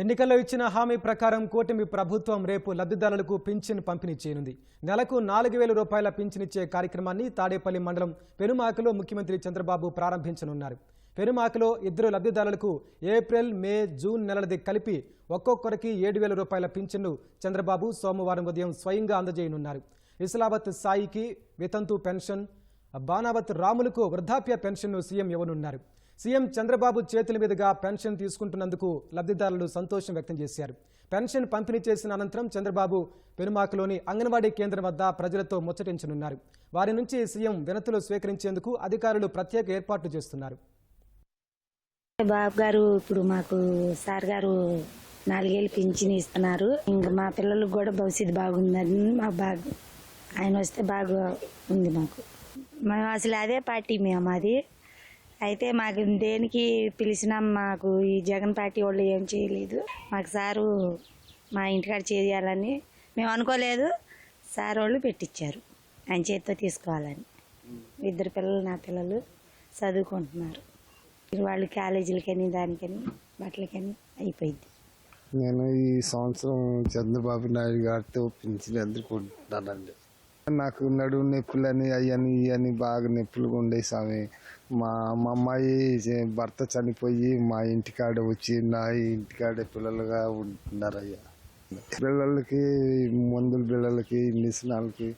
ఎన్నికల్లో ఇచ్చిన హామీ ప్రకారం కూటమి ప్రభుత్వం రేపు లబ్ధిదారులకు పింఛన్ పంపిణీ చేయనుంది. నెలకు 4,000 రూపాయల పింఛన్ ఇచ్చే కార్యక్రమాన్ని తాడేపల్లి మండలం పెనుమాకలో ముఖ్యమంత్రి చంద్రబాబు ప్రారంభించనున్నారు. పెనుమాకలో 2 లబ్ధిదారులకు ఏప్రిల్, మే, జూన్ నెలలది కలిపి ఒక్కొక్కరికి 7,000 రూపాయల పింఛన్ను చంద్రబాబు సోమవారం ఉదయం స్వయంగా అందజేయనున్నారు. ఇస్లావత్ సాయికి వితంతు పెన్షన్, బానావత్ రాములకు వృద్ధాప్య పెన్షన్ను సీఎం ఇవ్వనున్నారు. సీఎం చంద్రబాబు చేతుల మీదుగా పెన్షన్ తీసుకుంటున్నందుకు లబ్ధిదారులు సంతోషం వ్యక్తం చేశారు. పెన్షన్ పంపిణీ చేసిన అనంతరం చంద్రబాబు పెనుమాకలోని అంగన్వాడీ కేంద్రం వద్ద ప్రజలతో ముచ్చటించనున్నారు. వారి నుంచి సీఎం వినతులు స్వీకరించేందుకు అధికారులు ప్రత్యేక ఏర్పాట్లు చేస్తున్నారు. బాబు గారు ఇప్పుడు మాకు సార్ గారు 4 ఏళ్ళు పింఛన్ ఇస్తున్నారు. ఇంకా మా పిల్లలకు కూడా భవిష్యత్తు బాగుందని ఆయన వస్తే బాగా ఉంది. మేము అసలు అదే పార్టీ మాది. అయితే మాకు దేనికి పిలిచినా మాకు ఈ జగన్ పార్టీ వాళ్ళు ఏం చేయలేదు. మాకు సారు మా ఇంటికాడ చేయాలని మేము అనుకోలేదు. సార్ వాళ్ళు పెట్టించారు ఆయన చేతితో తీసుకోవాలని. 2 పిల్లలు నా పిల్లలు చదువుకుంటున్నారు. వాళ్ళు కాలేజీలకని దానికని బట్టలకని అయిపోయింది. నేను ఈ సంవత్సరం చంద్రబాబు నాయుడు గారితో పింఛన్ అందుకుంటున్నానండి. నాకు నడుము నొప్పులని అయ్యని ఇవన్నీ బాగా నొప్పులుగా ఉండే స్వామి. మా అమ్మాయి భర్త చనిపోయి మా ఇంటికాడ వచ్చి నా ఇంటికాడే పిల్లలుగా ఉంటున్నారయ్యా. పిల్లలకి మందులు, పిల్లలకి మిషనాలకి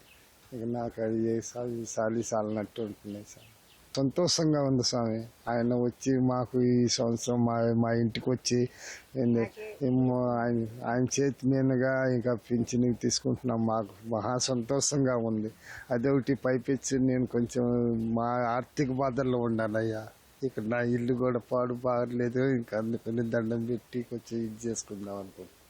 ఇక నాకు అది సాలినట్టు ఉంటున్నాయి సార్. సంతోషంగా ఉంది స్వామి. ఆయన వచ్చి మాకు ఈ సంవత్సరం మా ఇంటికి వచ్చి ఆయన చేతి మీదుగా ఇంకా పింఛన్ తీసుకుంటున్నాం. మాకు మహా సంతోషంగా ఉంది. అదొకటి పైపెచ్చి నేను కొంచెం మా ఆర్థిక బాధల్లో ఉన్నానయ్యా. ఇక్కడ నా ఇల్లు కూడా బాగలేదు. ఇంకా అందుకని దండం పెట్టి కొంచెం ఇది చేసుకుందాం అనుకుంటున్నాను.